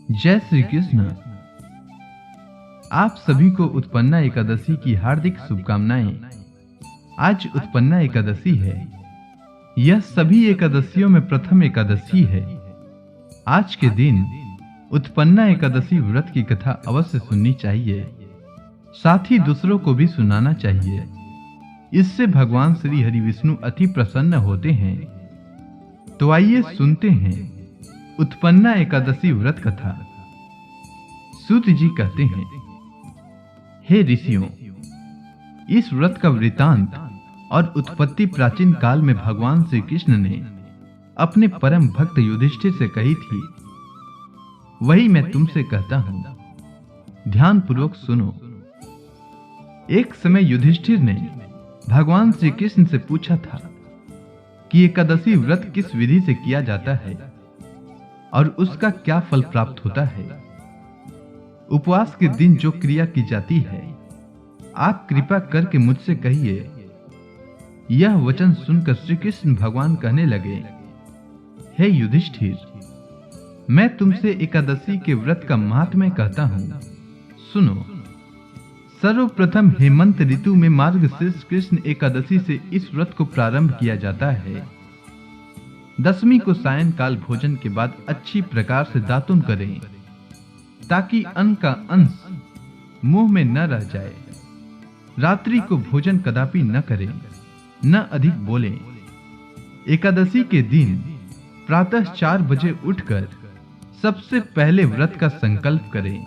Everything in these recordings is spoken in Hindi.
जय श्री कृष्ण। आप सभी को उत्पन्ना एकादशी की हार्दिक शुभकामनाएं। आज उत्पन्ना एकादशी है। यह सभी एकादशियों में प्रथम एकादशी है। आज के दिन उत्पन्ना एकादशी व्रत की कथा अवश्य सुननी चाहिए, साथ ही दूसरों को भी सुनाना चाहिए। इससे भगवान श्री हरि विष्णु अति प्रसन्न होते हैं। तो आइए सुनते हैं उत्पन्ना एकादशी व्रत कथा। सूत जी कहते हैं, हे ऋषियों, इस व्रत का वृतांत और उत्पत्ति प्राचीन काल में भगवान श्री कृष्ण ने अपने परम भक्त युधिष्ठिर से कही थी। वही मैं तुमसे कहता हूं, ध्यान पूर्वक सुनो। एक समय युधिष्ठिर ने भगवान श्री कृष्ण से पूछा था कि एकादशी व्रत किस विधि से किया जाता है और उसका क्या फल प्राप्त होता है। उपवास के दिन जो क्रिया की जाती है, आप कृपा करके मुझसे कहिए। यह वचन सुनकर श्री कृष्ण भगवान कहने लगे, हे युधिष्ठिर, मैं तुमसे एकादशी के व्रत का महात्म्य कहता हूं, सुनो। सर्वप्रथम हेमंत ऋतु में मार्गशीर्ष कृष्ण एकादशी से इस व्रत को प्रारंभ किया जाता है। दशमी को सायंकाल भोजन के बाद अच्छी प्रकार से दातुन करें, ताकि अन्न का अंश मुंह में न रह जाए। रात्रि को भोजन कदापि न करें, न अधिक बोलें। एकादशी के दिन प्रातः 4 बजे उठकर सबसे पहले व्रत का संकल्प करें।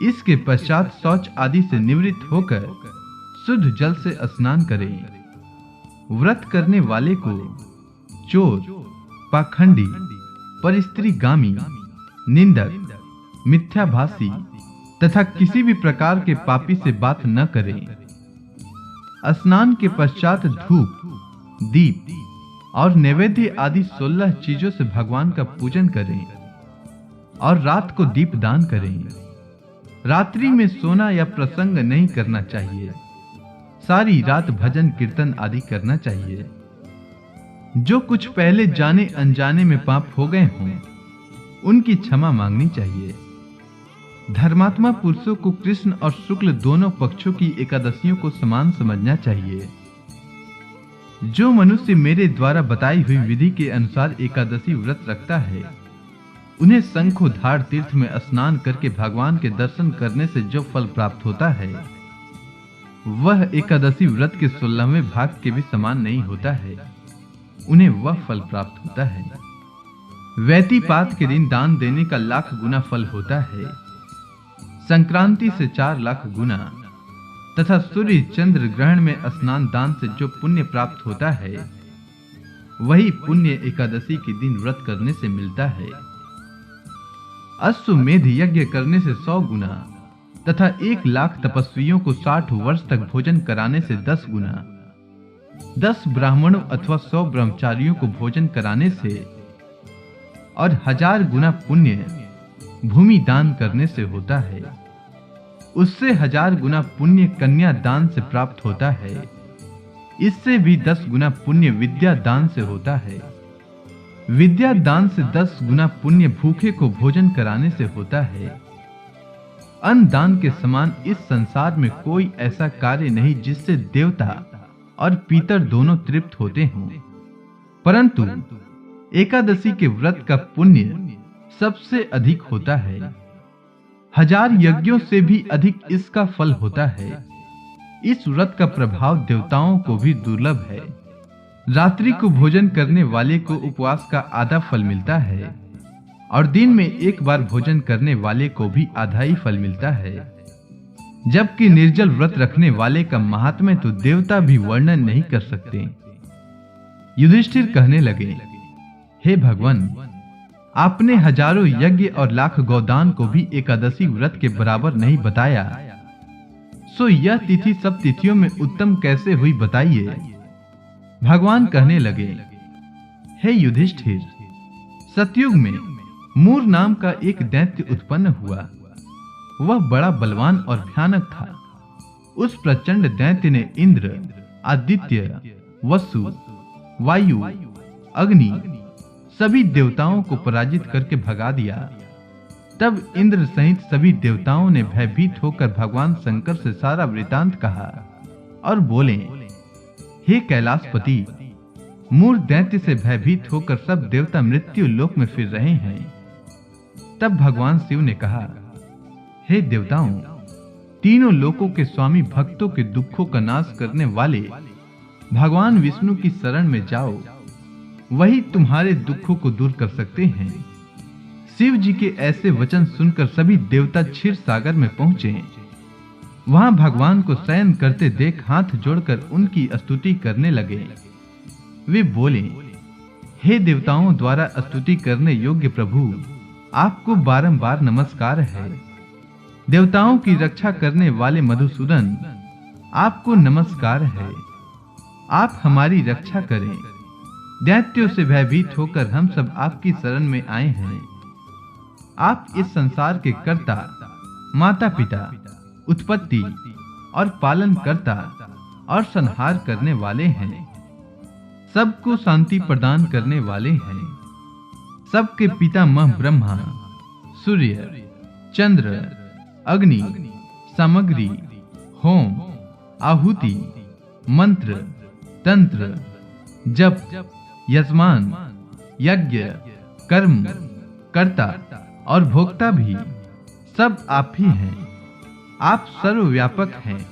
इसके पश्चात शौच आदि से निवृत्त होकर शुद्ध जल से स्नान करें। व्रत करने वाले को चोर, पाखंडी, परिस्त्रीगामी, निंदक, मिथ्याभाषी तथा किसी भी प्रकार के पापी से बात न करें। स्नान के पश्चात धूप, दीप और नैवेद्य आदि 16 चीजों से भगवान का पूजन करें और रात को दीप दान करें। रात्रि में सोना या प्रसंग नहीं करना चाहिए। सारी रात भजन कीर्तन आदि करना चाहिए। जो कुछ पहले जाने अनजाने में पाप हो गए हों, उनकी क्षमा मांगनी चाहिए। धर्मात्मा पुरुषों को कृष्ण और शुक्ल दोनों पक्षों की एकादशियों को समान समझना चाहिए। जो मनुष्य मेरे द्वारा बताई हुई विधि के अनुसार एकादशी व्रत रखता है, उन्हें शंखोधार तीर्थ में स्नान करके भगवान के दर्शन करने से जो फल प्राप्त होता है, वह एकादशी व्रत के 16वें भाग के भी समान नहीं होता है। उन्हें वह फल प्राप्त होता है। व्यतिपात के दिन दान देने का 1 लाख गुना फल होता है। संक्रांति से 4 लाख गुना तथा सूर्य चंद्र ग्रहण में स्नान दान से जो पुण्य प्राप्त होता है, वही पुण्य एकादशी के दिन व्रत करने से मिलता है। अश्वमेध यज्ञ करने से 100 गुना तथा 1 लाख तपस्वियों को 60 वर्ष तक भोजन कराने से 10 गुना, 10 ब्राह्मणों अथवा 100 ब्रह्मचारियों को भोजन कराने से और 1000 गुना पुण्य भूमि दान करने से होता है। उससे 1000 गुना पुण्य कन्या दान से प्राप्त होता है। इससे भी 10 गुना पुण्य विद्या दान से होता है। विद्या दान से 10 गुना पुण्य भूखे को भोजन कराने से होता है। अन्न दान के समान इस संसार में कोई ऐसा कार्य नहीं जिससे देवता और पितर दोनों तृप्त होते हों, परंतु एकादशी के व्रत का पुण्य सबसे अधिक होता है। 1000 यज्ञों से भी अधिक इसका फल होता है। इस व्रत का प्रभाव देवताओं को भी दुर्लभ है। रात्रि को भोजन करने वाले को उपवास का आधा फल मिलता है और दिन में 1 बार भोजन करने वाले को भी आधा ही फल मिलता है। जबकि निर्जल व्रत रखने वाले का महात्म्य तो देवता भी वर्णन नहीं कर सकते। युधिष्ठिर कहने लगे, हे भगवान, आपने हजारों यज्ञ और लाख गौदान को भी एकादशी व्रत के बराबर नहीं बताया, सो यह तिथि सब तिथियों में उत्तम कैसे हुई बताइए। भगवान कहने लगे, हे युधिष्ठिर, सतयुग में मूर नाम का एक दैत्य उत्पन्न हुआ। वह बड़ा बलवान और भयानक था। उस प्रचंड दैत्य ने इंद्र, आदित्य, वसु, वायु, अग्नि सभी देवताओं को पराजित करके भगा दिया। तब इंद्र सहित सभी देवताओं ने भयभीत होकर भगवान शंकर से सारा वृतांत कहा और बोले, हे कैलाशपति, मूर दैत्य से भयभीत होकर सब देवता मृत्यु लोक में फिर रहे हैं। तब भगवान शिव ने कहा, हे देवताओं, तीनों लोकों के स्वामी भक्तों के दुखों का नाश करने वाले भगवान विष्णु की शरण में जाओ, वही तुम्हारे दुखों को दूर कर सकते हैं। शिव जी के ऐसे वचन सुनकर सभी देवता क्षीर सागर में पहुंचे। वहां भगवान को शयन करते देख हाथ जोड़कर उनकी स्तुति करने लगे। वे बोले, हे देवताओं द्वारा स्तुति करने योग्य प्रभु, आपको बारंबार नमस्कार है। देवताओं की रक्षा करने वाले मधुसूदन, आपको नमस्कार है। आप हमारी रक्षा करें। दैत्यों से भयभीत होकर हम सब आपकी शरण में आए हैं। आप इस संसार के कर्ता, माता पिता, उत्पत्ति और पालन करता और संहार करने वाले हैं। सबको शांति प्रदान करने वाले हैं। सबके पितामह ब्रह्मा, सूर्य, चंद्र, अग्नि, सामग्री, होम, आहुति, मंत्र, तंत्र, जप, यजमान, यज्ञ, कर्म, कर्ता और भोक्ता भी सब आप ही हैं। आप सर्वव्यापक हैं।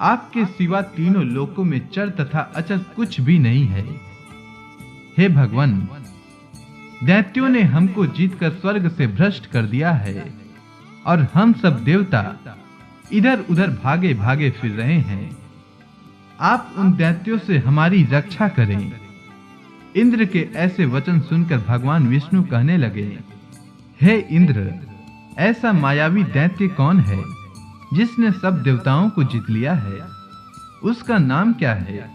आपके सिवा तीनों लोकों में चर तथा अचर कुछ भी नहीं है। हे भगवान, दैत्यों ने हमको जीतकर स्वर्ग से भ्रष्ट कर दिया है और हम सब देवता इधर उधर भागे भागे फिर रहे हैं। आप उन दैत्यों से हमारी रक्षा करें। इंद्र के ऐसे वचन सुनकर भगवान विष्णु कहने लगे, हे इंद्र, ऐसा मायावी दैत्य कौन है जिसने सब देवताओं को जीत लिया है? उसका नाम क्या है?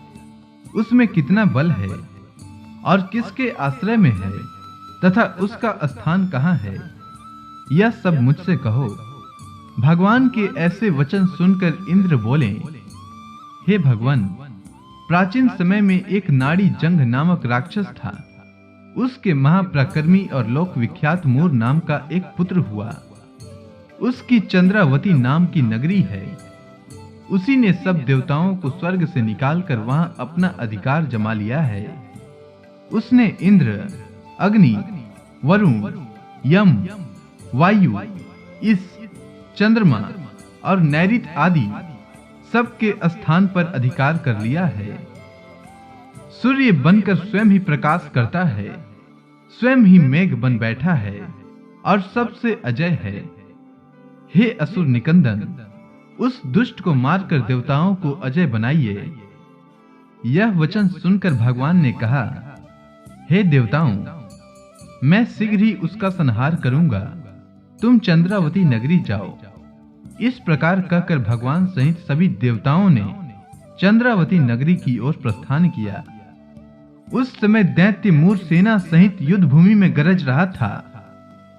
उसमें कितना बल है और किसके आश्रय में है तथा उसका स्थान कहाँ है? यह सब मुझसे कहो। भगवान के ऐसे वचन सुनकर इंद्र बोले, हे भगवान, प्राचीन समय में एक नाड़ी जंग नामक राक्षस था। उसके महापराक्रमी और लोक विख्यात मूर नाम का एक पुत्र हुआ। उसकी चंद्रावती नाम की नगरी है। उसी ने सब देवताओं को स्वर्ग से निकालकर वहां अपना अधिकार जमा लिया है। उसने इंद्र, अग्नि, वरुण, यम, वायु, इस, चंद्रमा और नैऋत आदि सबके स्थान पर अधिकार कर लिया है। सूर्य बनकर स्वयं ही प्रकाश करता है, स्वयं ही मेघ बन बैठा है और सबसे अजय है। हे असुर निकंदन, उस दुष्ट को मारकर देवताओं को अजय बनाइए। यह वचन सुनकर भगवान ने कहा, हे देवताओं, मैं शीघ्र ही उसका संहार करूंगा। तुम चंद्रावती नगरी जाओ। इस प्रकार कहकर भगवान सहित सभी देवताओं ने चंद्रावती नगरी की ओर प्रस्थान किया। उस समय दैत्य मूर सेना सहित युद्ध भूमि में गरज रहा था।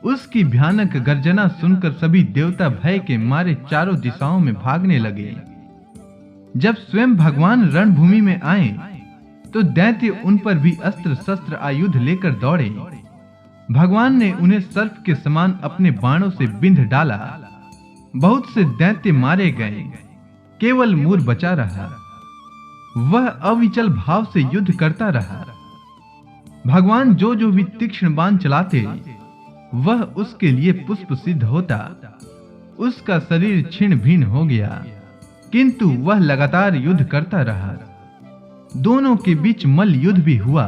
उसकी भयानक गर्जना सुनकर सभी देवता भय के मारे चारों दिशाओं में भागने लगे। जब स्वयं भगवान रणभूमि में आए तो दैत्य उन पर भी अस्त्र शस्त्र आयुध लेकर दौड़े। भगवान ने उन्हें सर्प के समान अपने बाणों से बिंध डाला। बहुत से दैत्य मारे गए, केवल मूर बचा रहा। वह अविचल भाव से युद्ध करता रहा। भगवान जो जो भी तीक्ष्ण बाण चलाते, वह उसके लिए पुष्प सिद्ध होता। उसका शरीर छिन्न भिन्न हो गया, किंतु वह लगातार युद्ध करता रहा। दोनों के बीच मल्ल युद्ध भी हुआ।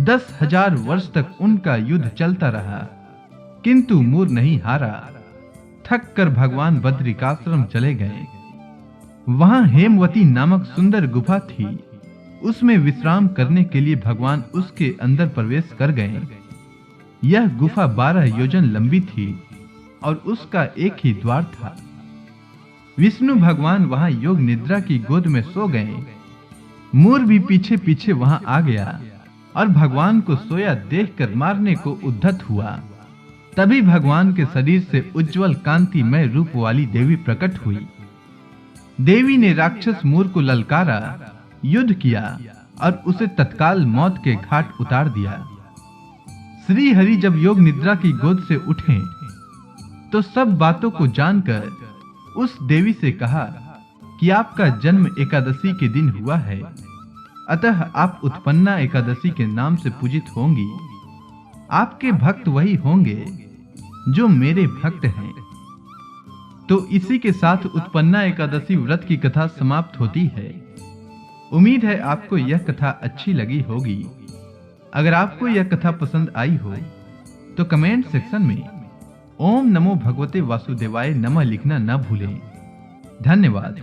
10,000 वर्ष तक उनका युद्ध चलता रहा, किंतु मूर नहीं हारा। थक कर भगवान बद्रिकाश्रम चले गए। वहां हेमवती नामक सुंदर गुफा थी। उसमें विश्राम करने के लिए भगवान उसके अंदर प्रवेश कर गए। यह गुफा 12 योजन लंबी थी और उसका एक ही द्वार था। विष्णु भगवान वहां योग निद्रा की गोद में सो गए। मूर भी पीछे पीछे वहां आ गया और भगवान को सोया देखकर मारने को उद्धत हुआ। तभी भगवान के शरीर से उज्जवल कांतिमय रूप वाली देवी प्रकट हुई। देवी ने राक्षस मूर को ललकारा, युद्ध किया और उसे तत्काल मौत के घाट उतार दिया। श्री हरि जब योग निद्रा की गोद से उठे तो सब बातों को जानकर उस देवी से कहा कि आपका जन्म एकादशी के दिन हुआ है, अतः आप उत्पन्ना एकादशी के नाम से पूजित होंगी। आपके भक्त वही होंगे जो मेरे भक्त हैं। तो इसी के साथ उत्पन्ना एकादशी व्रत की कथा समाप्त होती है। उम्मीद है आपको यह कथा अच्छी लगी होगी। अगर आपको यह कथा पसंद आई हो तो कमेंट सेक्शन में ओम नमो भगवते वासुदेवाय नमः लिखना न भूलें। धन्यवाद।